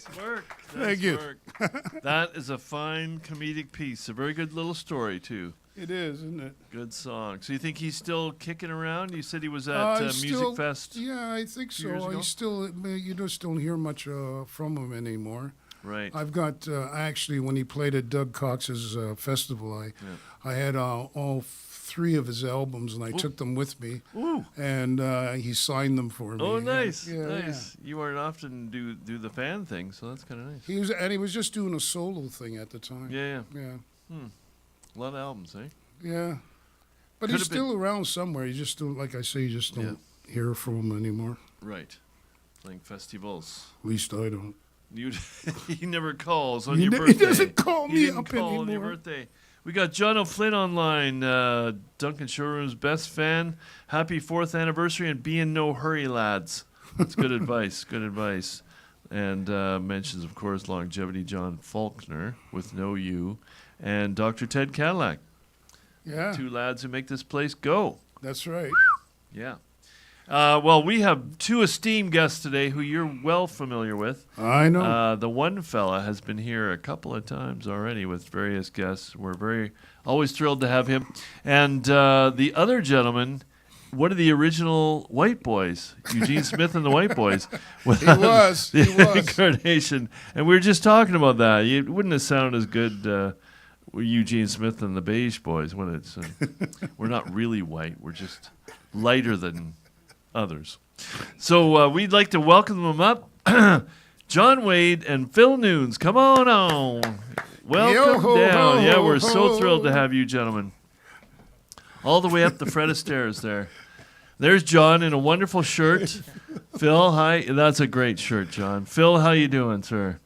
Nice work. Thank you. That is a fine comedic piece. A very good little story, too. It is, isn't it? Good song. So you think he's still kicking around? You said he was at Music Fest. Yeah, I think so. years ago? He's still, you just don't hear much from him anymore. Right. I've got actually when he played at Doug Cox's festival, I had all three of his albums and I took them with me. Ooh. And he signed them for me. Oh, nice, Yeah, nice. You aren't often do the fan thing, so that's kind of nice. He was just doing a solo thing at the time. Yeah. Yeah. A lot of albums, eh? Yeah. But he's still around somewhere. You just don't, like I say, you just don't hear from him anymore. Right. Playing festivals. At least I don't. He never calls on your birthday. He doesn't call me up anymore. On your birthday. We got John O'Flynn online, Duncan Showroom's best fan. Happy 4th anniversary and be in no hurry, lads. That's good advice. Good advice. And mentions, of course, Longevity John Faulkner with No You and Dr. Ted Cadillac. Yeah. 2 lads who make this place go. That's right. Yeah. Well, we have 2 esteemed guests today who you're well familiar with. I know. The one fella has been here a couple of times already with various guests. We're always thrilled to have him. And the other gentleman, one of the original White Boys, Eugene Smith and the White Boys. He was. Incarnation. And we were just talking about that. It wouldn't have sounded as good with Eugene Smith and the Beige Boys when it's we're not really white. We're just lighter than others. So we'd like to welcome them up. John Wade and Phil Newns. Come on. Welcome down. Yeah, we're so thrilled to have you gentlemen. All the way up the Fred Astaire's there. There's John in a wonderful shirt. Phil, hi. That's a great shirt, John. Phil, how you doing, sir?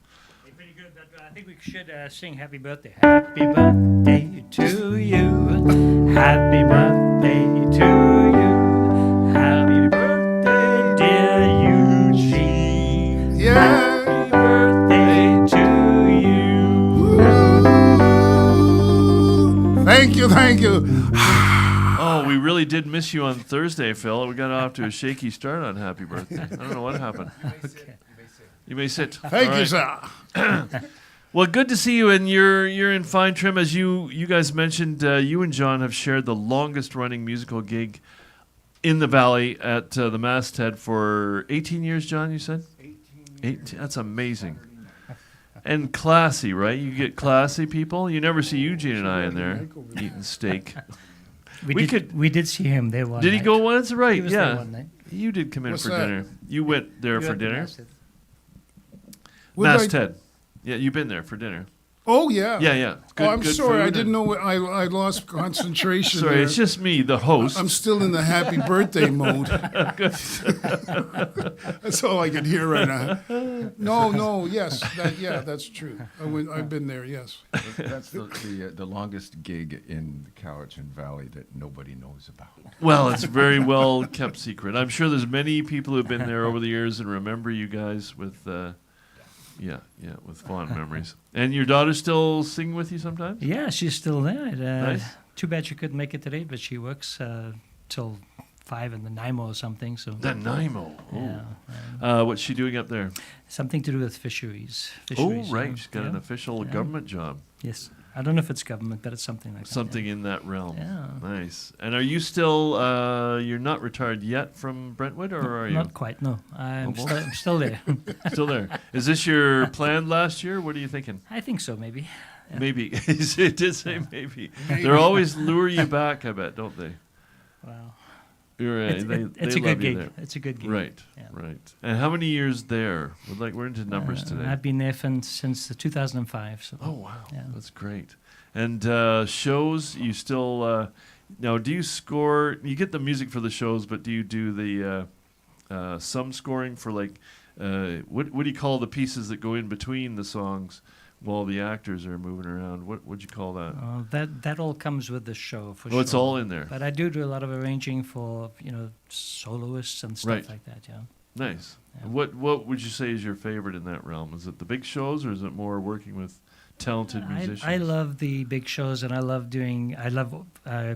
Pretty good. But I think we should sing Happy Birthday. Happy birthday to you. Happy birthday to you. Happy birthday, dear Eugene. Yeah. Happy birthday to you. Thank you. Oh, we really did miss you on Thursday, Phil. We got off to a shaky start on Happy Birthday. I don't know what happened. You may sit. Thank you, sir. Well, good to see you, and you're in fine trim. As you guys mentioned, you and John have shared the longest-running musical gig in the Valley at the Masthead for 18 years, John, you said? 18. That's amazing. And classy, right? You get classy people. You never see Eugene and I in there eating steak. We did see him there one night. Did he go once? Right, He was there one night. You did come in What's for that? dinner. You went there for dinner. What did I- Masthead. Yeah, you've been there for dinner. Oh, yeah. Yeah. Good, I'm good sorry. I food didn't and- know. I lost concentration. Sorry, there. it's just me, the host. I'm still in the happy birthday mode. That's all I can hear right now. No, yes. That's true. I've been there, yes. That's the longest gig in the Cowichan Valley that nobody knows about. Well, it's very well kept secret. I'm sure there's many people who've been there over the years and remember you guys with, with fond memories. And your daughter still sing with you sometimes? Yeah, she's still there. Nice. Too bad she couldn't make it today, but she works till 5 in the NIMO or something. So The NIMO. Yeah. What's she doing up there? Something to do with fisheries. Oh, yeah. right. She's got an Yeah. official government job. Yes. I don't know if it's government, but it's something like Something that. in that realm. Yeah. Nice. And are you still, you're not retired yet from Brentwood, or are you? Not quite, no. I'm still there. Still there. Is this your plan last year? What are you thinking? I think so, maybe. Yeah. Maybe. It did say maybe. They always lure you back, I bet, don't they? Wow. You're right. It's They a love good you gig. there. It's a good gig. Right, Yeah. right. And how many years there? We're into numbers today. I've been there since 2005. So. Oh, wow. Yeah. That's great. And shows, you still, now do you score, you get the music for the shows, but do you do the some scoring for like, what do you call the pieces that go in between the songs while the actors are moving around? What would you call that? That all comes with the show for sure. Oh, it's all in there. But I do a lot of arranging for soloists and stuff Right. like that. Yeah. Nice. Yeah. What would you say is your favorite in that realm? Is it the big shows, or is it more working with talented musicians. I love the big shows, and I love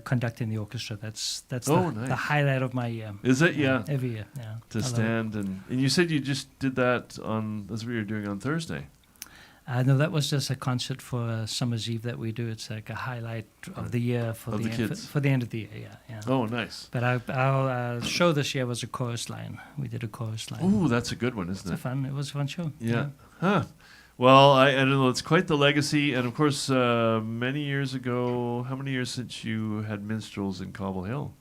conducting the orchestra. That's Oh, the nice. highlight of my year. Is it? Yeah. Every year, yeah. To I love it. stand and you said you just did that on. That's what you were doing on Thursday. No, that was just a concert for Summer's Eve that we do. It's like a highlight of the year for Of the kids. for the end of the year. Yeah. Oh, nice. But our show this year was a chorus line. We did a chorus line. Ooh, that's a good one, isn't it? It was a fun show. Yeah. Huh. Well, I don't know. It's quite the legacy, and of course, many years ago. How many years since you had minstrels in Cobble Hill?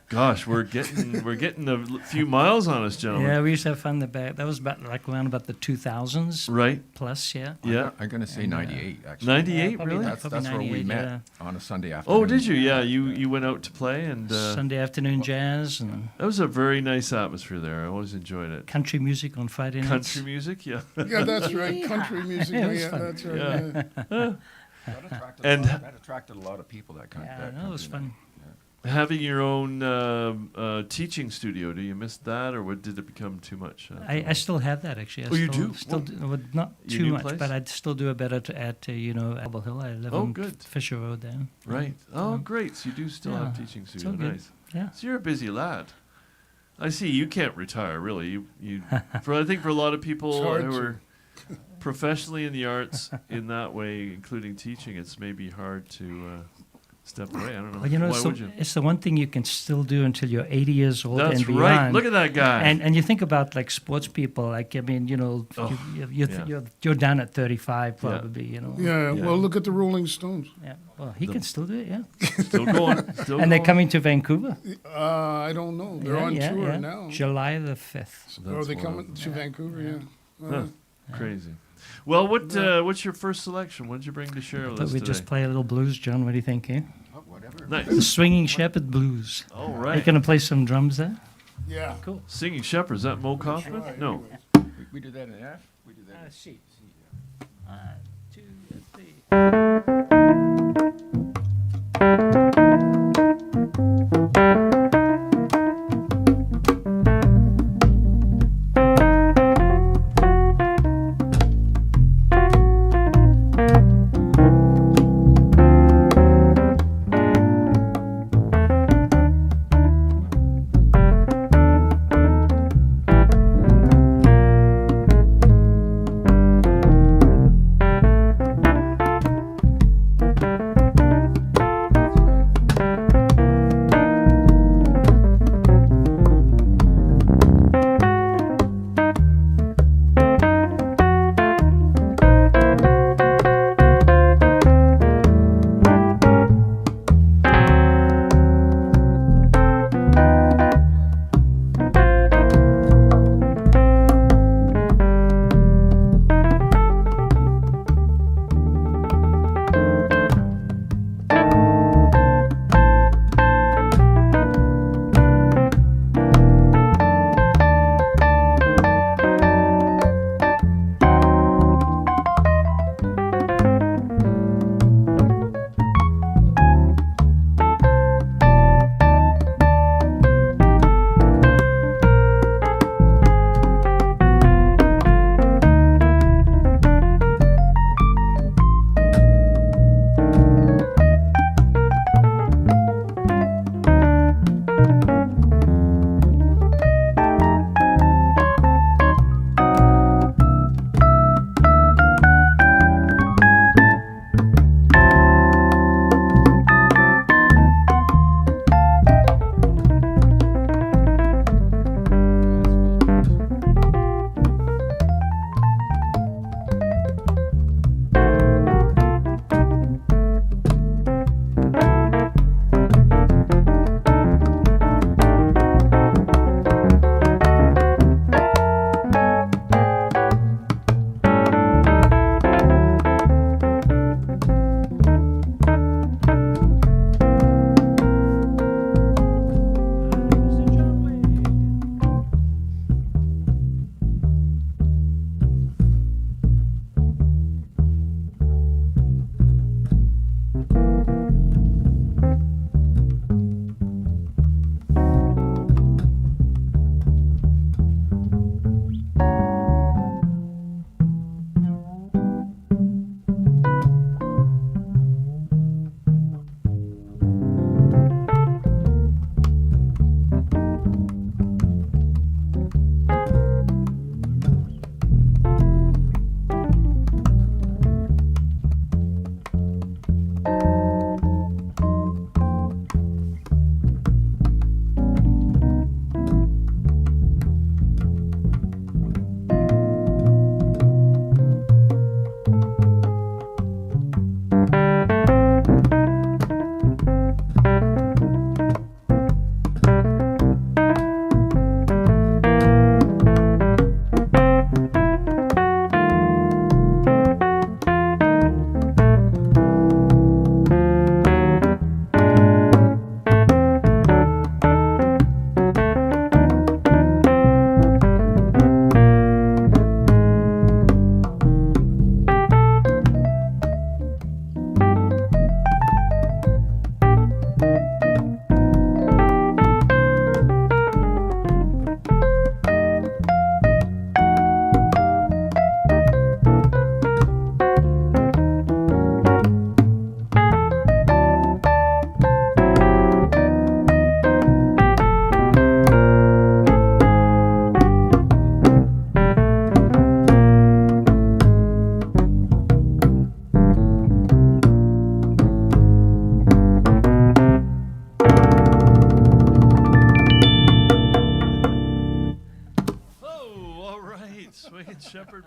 Gosh, we're getting a few miles on us, gentlemen. Yeah, we used to have fun. That was around about the 2000s. Right. Plus, yeah. Yeah. I'm going to say And, 98, actually. 98, probably really? that. That's where we 98, met, yeah. on a Sunday afternoon. Oh, did you? Yeah, you went out to play, and Sunday afternoon jazz and that was a very nice atmosphere there. I always enjoyed it. country music on Friday nights. Country music, yeah. Yeah, that's right. Country music. Yeah, it was Yeah, fun. that's right. Yeah. Yeah. And- that attracted a lot of people. That kind Yeah, of. no, it was fun. Having your own teaching studio, do you miss that, or did it become too much? I still have that actually. Oh, you still, do? Still well, not Your too new much, place? but I'd still do a bit at Cobble Hill. I live Oh, on good. Fisher Road there. Right. Oh, Yeah. great. So you do still have Yeah, teaching it's studio. all good. Nice. Yeah. So you're a busy lad. I see. You can't retire, really. I think for a lot of people It's hard who to. are professionally in the arts in that way, including teaching, it's maybe hard to step away. I don't know. Well, you know, Why would you? it's the one thing you can still do until you're 80 years old That's and beyond. right. Look at that guy. And you think about like sports people, like I mean, you know, Oh, yeah. you're done at 35 probably, you know. Yeah, Yeah. well, look at the Rolling Stones. Yeah. Well, he can still do it, yeah. Still going. Still And they're going. coming to Vancouver. I don't know. They're Yeah, on yeah, tour yeah. now. July the 5th. Are That's they wild. coming to Vancouver? Yeah. Huh. Crazy. Well, what's your first selection? What did you bring to share with But us we today? just play a little blues, John. What do you think, eh? Oh, whatever. The Nice. Swinging Shepherd Blues. All Are you right. going to play some drums there? Yeah. Cool. Singing Shepherd. Is that Mo Kaufman? Right, No. anyways. We do that in F. We do that in C. C. 1, 2, 3.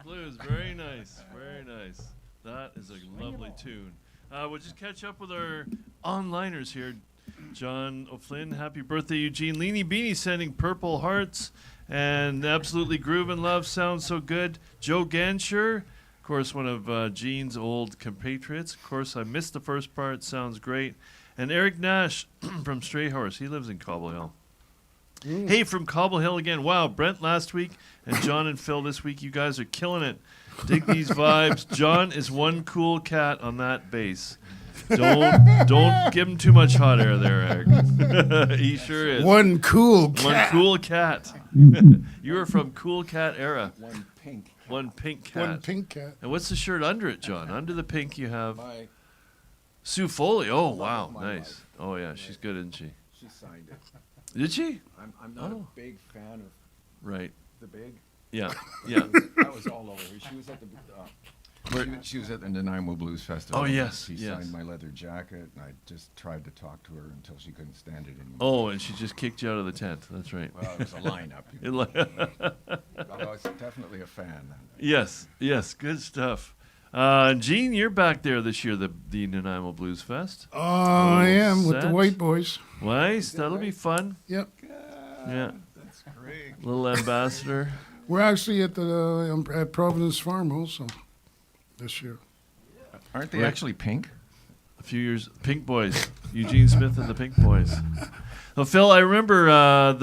Blues. Very nice. Very nice. That is a lovely tune. We'll just catch up with our onliners here. John O'Flynn, happy birthday, Eugene. Leanie Beanie sending purple hearts. And absolutely groovin' love sounds so good. Joe Gansher, of course, one of Gene's old compatriots. Of course, I missed the first part. Sounds great. And Eric Nash from Stray Horse. He lives in Cobble Hill. Hey, from Cobble Hill again. Wow, Brent last week and John and Phil this week. You guys are killing it. Dig these vibes. John is one cool cat on that bass. Don't give him too much hot air there, Eric. He sure is. One cool cat. One cool cat. You were from Cool Cat era. One pink. One pink cat. One pink cat. And what's the shirt under it, John? Under the pink you have My Sue Foley. Oh, wow. my Nice. life. Oh, yeah. She's good, isn't she? she signed it. Did she? I'm not Oh. a big fan of Right. the big. Yeah. Yeah. That was all over. She was at the. She was at the Nanaimo Blues Festival. Oh, yes, She yes. signed my leather jacket, and I just tried to talk to her until she couldn't stand it anymore. Oh, and she just kicked you out of the tent. That's right. Well, it was a lineup. It li- I was definitely a fan. Yes. Yes. Good stuff. Gene, you're back there this year, the Nanaimo Blues Fest. I am with the set. White Boys. Nice. That'll be fun. Yep. Yeah. That's great. Little ambassador. We're actually at the at Providence Farm also this year. Aren't they Right. actually pink? A few years. Pink Boys. Eugene Smith and the Pink Boys. Well, Phil, I remember I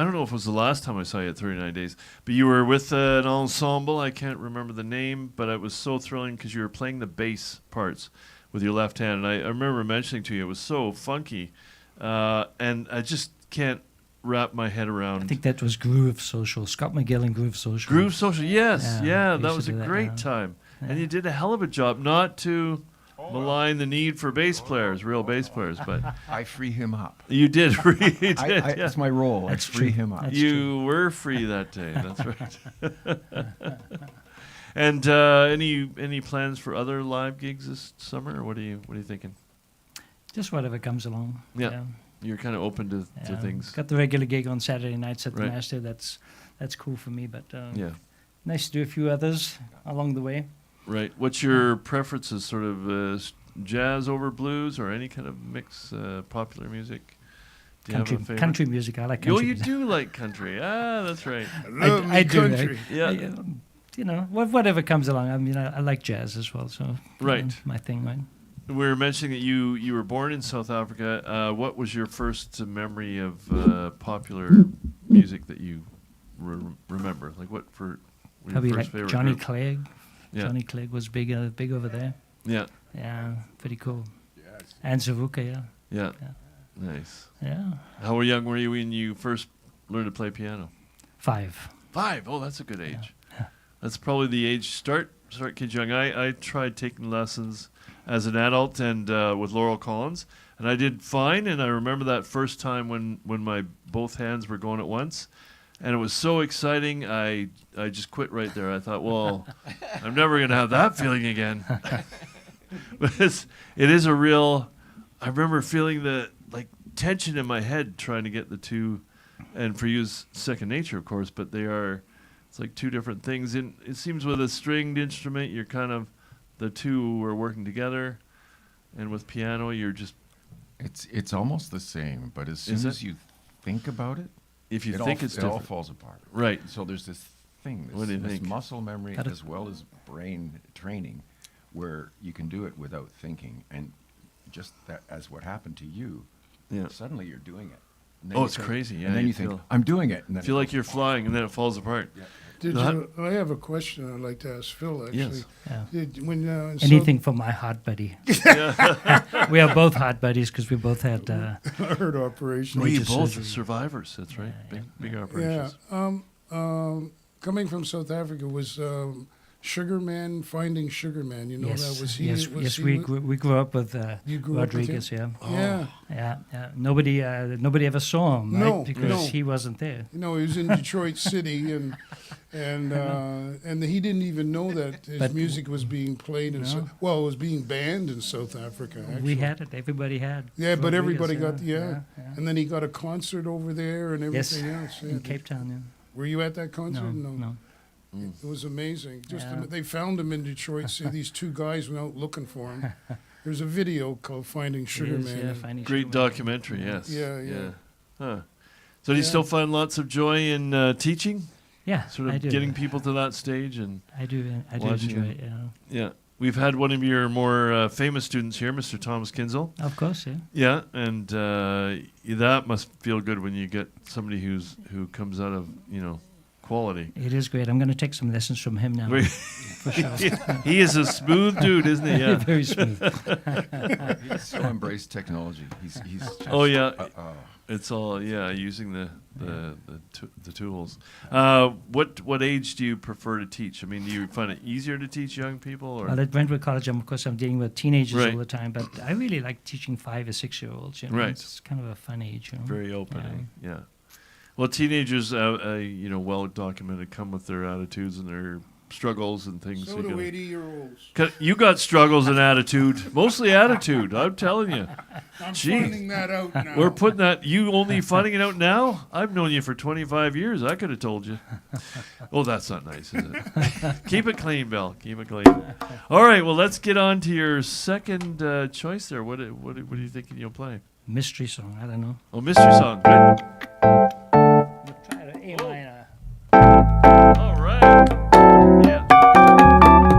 don't know if it was the last time I saw you at 39 Days, but you were with an ensemble. I can't remember the name, but it was so thrilling because you were playing the bass parts with your left hand. And I remember mentioning to you, it was so funky. And I just can't wrap my head around. I think that was Groove Social. Scott McGill and Groove Social. Groove Social, yes. Yeah, Yeah, we that used was to a do that, great yeah. time. Yeah. And you did a hell of a job, not to malign the need for bass players, real bass players, but I free him up. you did. You did, yeah. That's my role. That's I free true. him up. That's You were free that day. That's right. And any plans for other live gigs this summer, or what are you thinking? Just whatever comes along. Yeah. You're kind of open to Yeah. things. Got the regular gig on Saturday nights at the Right. Master. That's cool for me. But Yeah, nice to do a few others along the way. right. What's your preferences? Sort of jazz over blues, or any kind of mix, popular music? Do you have a favorite? Country music. I like country Oh, you music. do like country. Ah, that's right. I love me I do. country. Yeah. You know, whatever comes along. I mean, I like jazz as well. So Right. my thing, right? We were mentioning that you were born in South Africa. What was your first memory of popular music that you remember? Like what for? Your Probably first like favorite Johnny group? Clegg. Yeah. Johnny Clegg was big over there. Yeah, Yeah, pretty cool. Yes. And Zavuka, yeah. yeah, Yeah. nice. Yeah. How young were you when you first learned to play piano? 5. 5. Oh, that's a good age. That's probably the age start kids young. I tried taking lessons as an adult and with Laurel Collins, and I did fine. And I remember that first time when my both hands were going at once, and it was so exciting. I just quit right there. I thought, well, I'm never gonna have that feeling again. But it is a real. I remember feeling the tension in my head trying to get the two, and for you it's second nature, of course. But it's like two different things. And it seems with a stringed instrument, you're kind of the two are working together, and with piano, you're just. It's almost the same, but as soon Is it? as you think about it, If you it think all, it's it all different, falls apart. right? So there's this thing, What do you this think? muscle memory That is- as well as brain training, where you can do it without thinking, and just that as what happened to you, Yeah. suddenly you're doing it. And then Oh, you it's think- crazy. Yeah, and then you you think, feel- I'm doing it. And I then feel it like goes- you're flying, and then it falls apart. Yeah. Did That- you? I have a question I'd like to ask Phil. Actually, Yes. Yeah. when Anything for my heart buddy. We are both heart buddies because we both had. heart operation. We Major both surgery. survivors. That's right. Yeah, Big Yeah. operations. Coming from South Africa was Sugarman, Finding Sugarman. You know yes, that was he. yes, was yes. he We with- we grew up with You grew up with him? Rodriguez. Yeah, Yeah. yeah. Nobody ever saw him, right? No, Because no. he wasn't there. You know, he was in Detroit City, and he didn't even know that his But- music was being played in. No. Well, it was being banned in South Africa. Actually. We had it. Everybody had. Yeah, but Rodriguez, everybody got yeah. and then he got a concert over there and Yes, everything else. Yeah. in Cape Town. Yeah. Were you at that concert? No. It was amazing. Just Yeah. they found him in Detroit. See, these two guys went out looking for him. There's a video called "Finding Sugar It is, Man." yeah, and- finding Great Sugar Man. documentary, yes. Yeah. Huh. So do you Yeah. still find lots of joy in teaching? Yeah, Sort I of do. getting people to that stage and I do watching enjoy them. it. Yeah. yeah. We've had one of your more famous students here, Mr. Thomas Kinzel. Of course, yeah. Yeah, and that must feel good when you get somebody who comes out of quality. It is great. I'm going to take some lessons from him now. Great. For sure. He is a smooth dude, isn't he? Yeah. Very smooth. He's so embraced technology. He's just, Oh yeah, oh. it's all using the tools. What age do you prefer to teach? I mean, do you find it easier to teach young people, or Well, at Brentwood College, of course, I'm dealing with teenagers Right. all the time, but I really like teaching 5 or 6-year-olds. You know? Right. It's kind of a fun age. You know? very open? Yeah. Well, teenagers, well documented, come with their attitudes and their struggles and things. So You do gotta- 80-year-olds. You got struggles and attitude, mostly attitude. I'm telling you. I'm Gee. finding that out now. We're putting that. You only finding it out now? I've known you for 25 years. I could have told you. Oh, that's not nice, is it? Keep it clean, Bill. Keep it clean. All right. Well, let's get on to your second choice there. What are you thinking you'll play? Mystery song. I don't know. Oh, mystery song. Good. We'll try the A minor. All right. Yeah.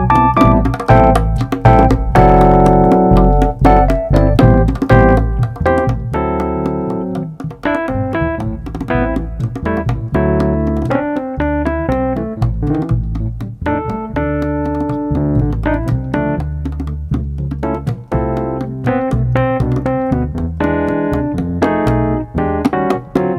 Thank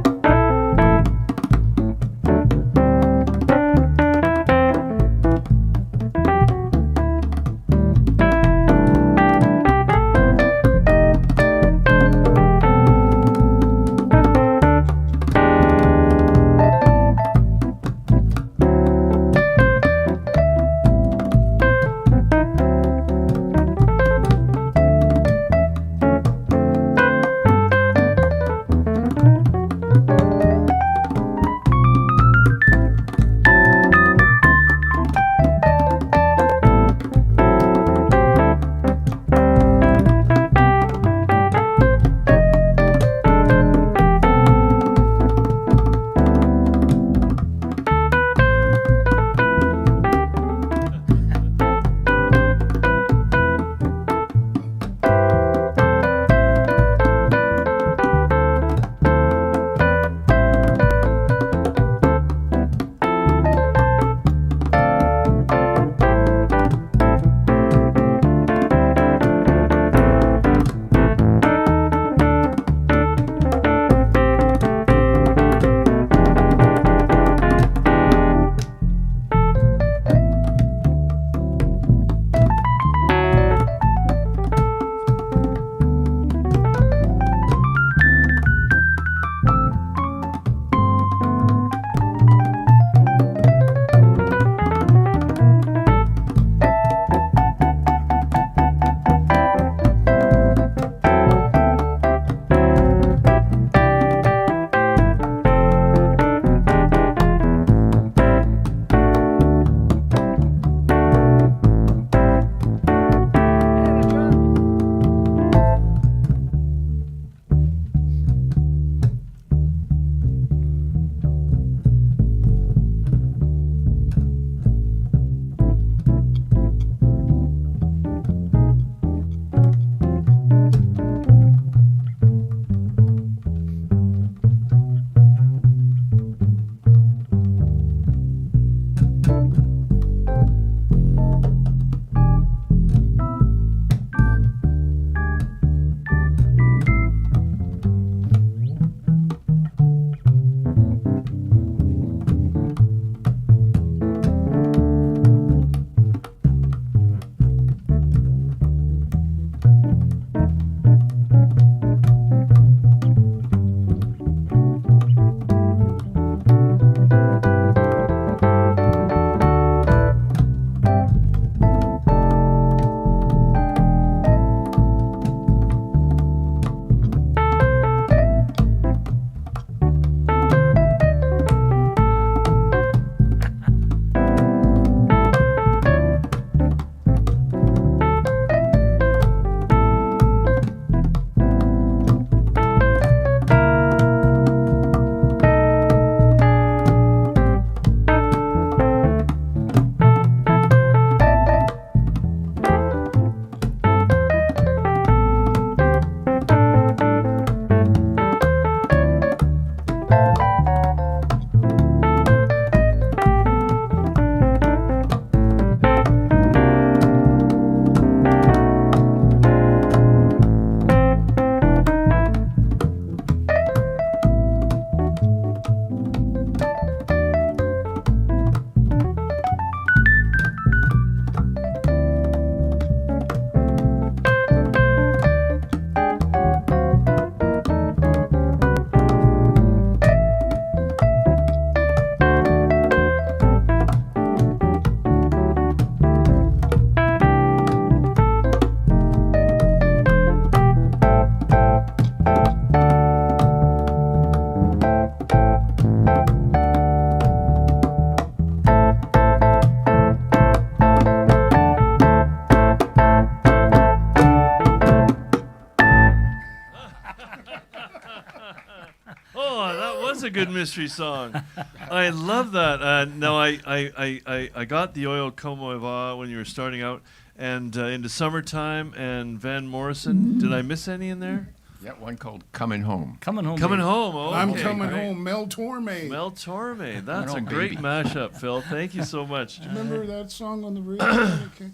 was a good mystery song. I love that. No, I got the Oil Como Va when you were starting out, and into Summertime and Van Morrison. Did I miss any in there? Yeah, one called Coming Home. Coming home. Coming baby. home. Oh, I'm okay, coming great. home. Mel Torme. Mel Torme. That's a Home, great baby. mashup, Phil. Thank you so much. Remember that song on the radio? Okay.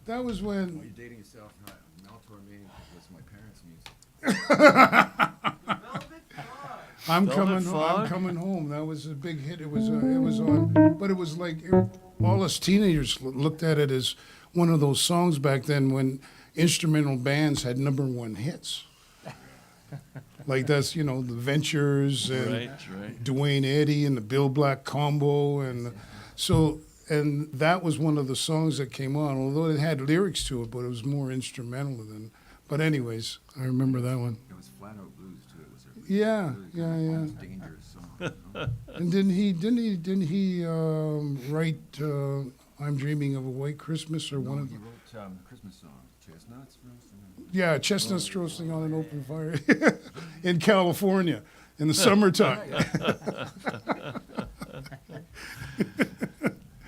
That was when. You're dating yourself. Mel Torme was my parents' music. I'm Velvet coming. Fog? I'm coming home. That was a big hit. It was on, but it was like all us teenagers looked at it as one of those songs back then when instrumental bands had #1 hits. Like that's the Ventures and Right. Dwayne Eddy and the Bill Black combo and that was one of the songs that came on. Although it had lyrics to it, but it was more instrumental than. But anyways, I remember that one. It was flat out blues too. It was a Yeah, really yeah. almost dangerous song. You know? And didn't he write "I'm Dreaming of a White Christmas" or one No, of he the, wrote Christmas songs. Chestnuts roasting. yeah, chestnuts roasting on an open fire in California in the summertime.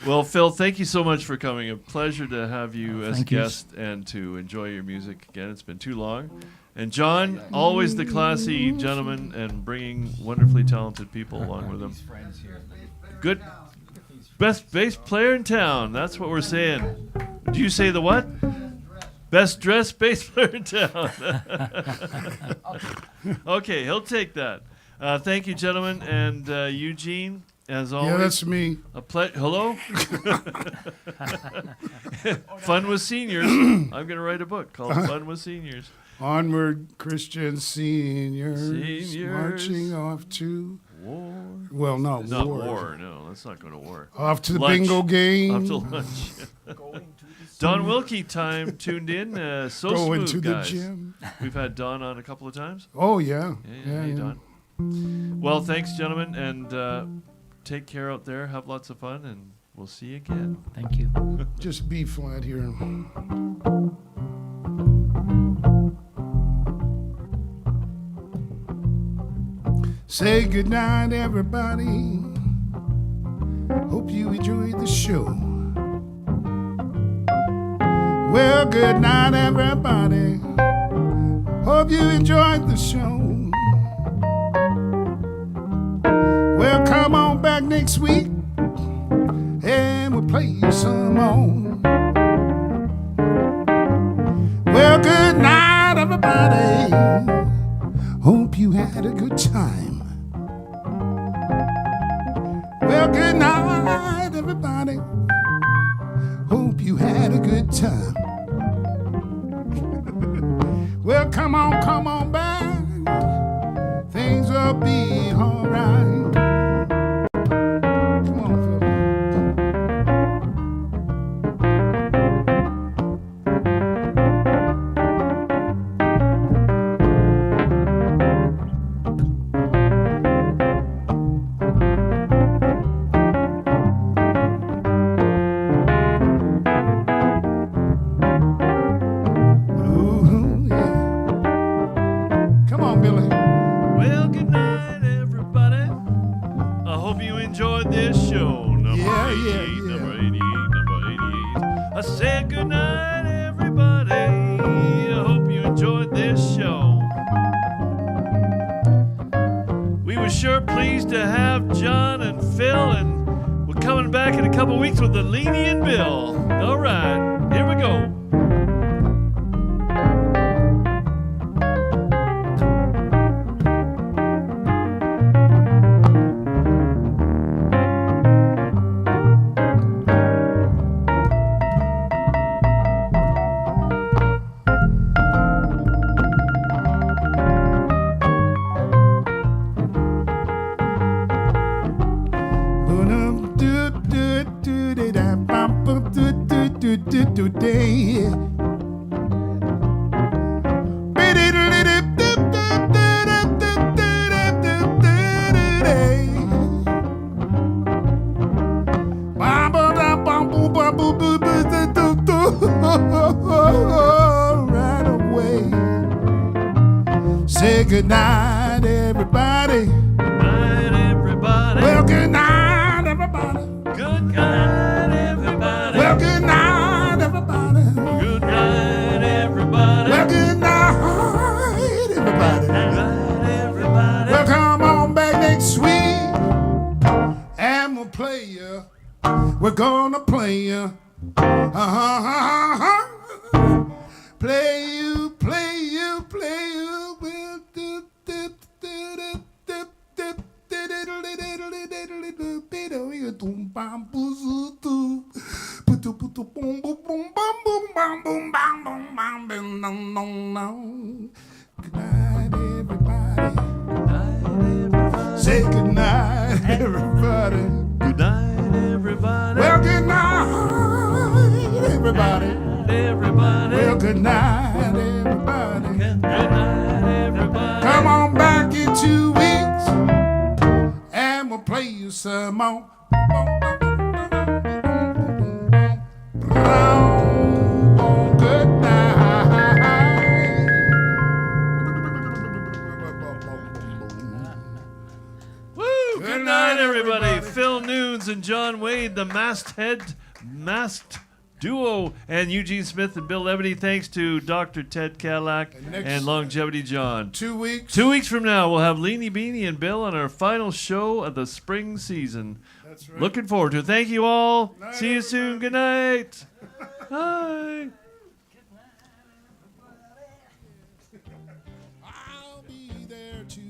Well, Phil, thank you so much for coming. A pleasure to have you as a thank you. guest and to enjoy your music again. It's been too long. And John, always the classy gentleman and bringing wonderfully talented people along with him. These friends here. Good. Best bass player in town. That's what we're saying. Do you say the what? Best dressed bass player in town. Okay, he'll take that. Thank you, gentlemen. And Eugene, as always. Yeah, that's me. A Hello? Fun with Seniors. I'm going to write a book called Fun with Seniors. Onward, Christian seniors, Seniors. marching off to War. well, not war. War. No, let's not go to war. Off to the Lunch. bingo game. Up to lunch. Don Wilkie time tuned in. So Going smooth, to the guys. gym. We've had Don on a couple of times. Oh yeah, Hey, Don. Well, thanks, gentlemen, and take care out there. Have lots of fun, and we'll see you again. Thank you. Just B flat here. Say goodnight, everybody. Hope you enjoyed the show. Well, good night, everybody. Hope you enjoyed the show. Well, come on back next week and we'll play you some more. Well, good night, everybody. Hope you had a good time. Well, good night, everybody. Hope you had a good time. Well, come on back. Things will be alright. Come on, Phil. Ooh, yeah. Come on, Billy. Well, good night, everybody. I hope you enjoyed this show. Number Yeah, 88, yeah, yeah. number 88, number 88. I said good night, everybody. I hope you enjoyed this show. We were sure pleased to have John and Phil, and we're coming back in a couple weeks with the Leany and Bill. All right, here we go. Right away. Say good night, everybody. Good night, gonna play you. Play you, play you, play you. Good night, everybody. Say good night, everybody. Good night, everybody. Well, good night, everybody. Everybody. Well, good night, everybody. Good night, everybody. Come on back in 2 weeks, and we'll play you some more. Good night. Woo! Good night, everybody. Phil Newns and John Wade, the masked duo, and Eugene Smith and Bill Levity. Thanks to Dr. Ted Cadillac and Longevity John. 2 weeks. 2 weeks from now, we'll have Leanie Beanie and Bill on our final show of the spring season. That's right. Looking forward to it. Thank you all. Night, See you soon. Good night. Bye. I'll be there to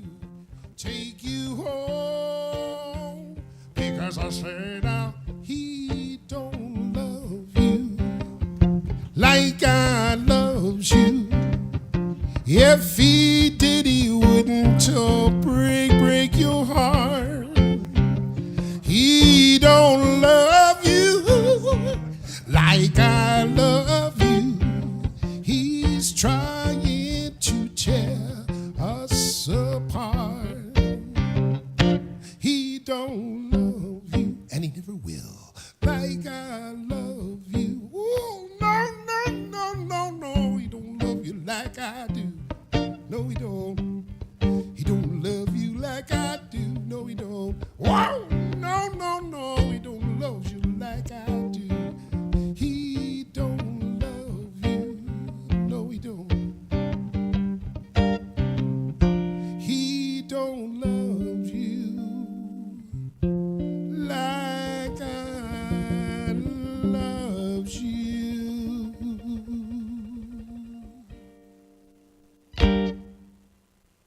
take you home, because I said now he don't love you like I love you. If he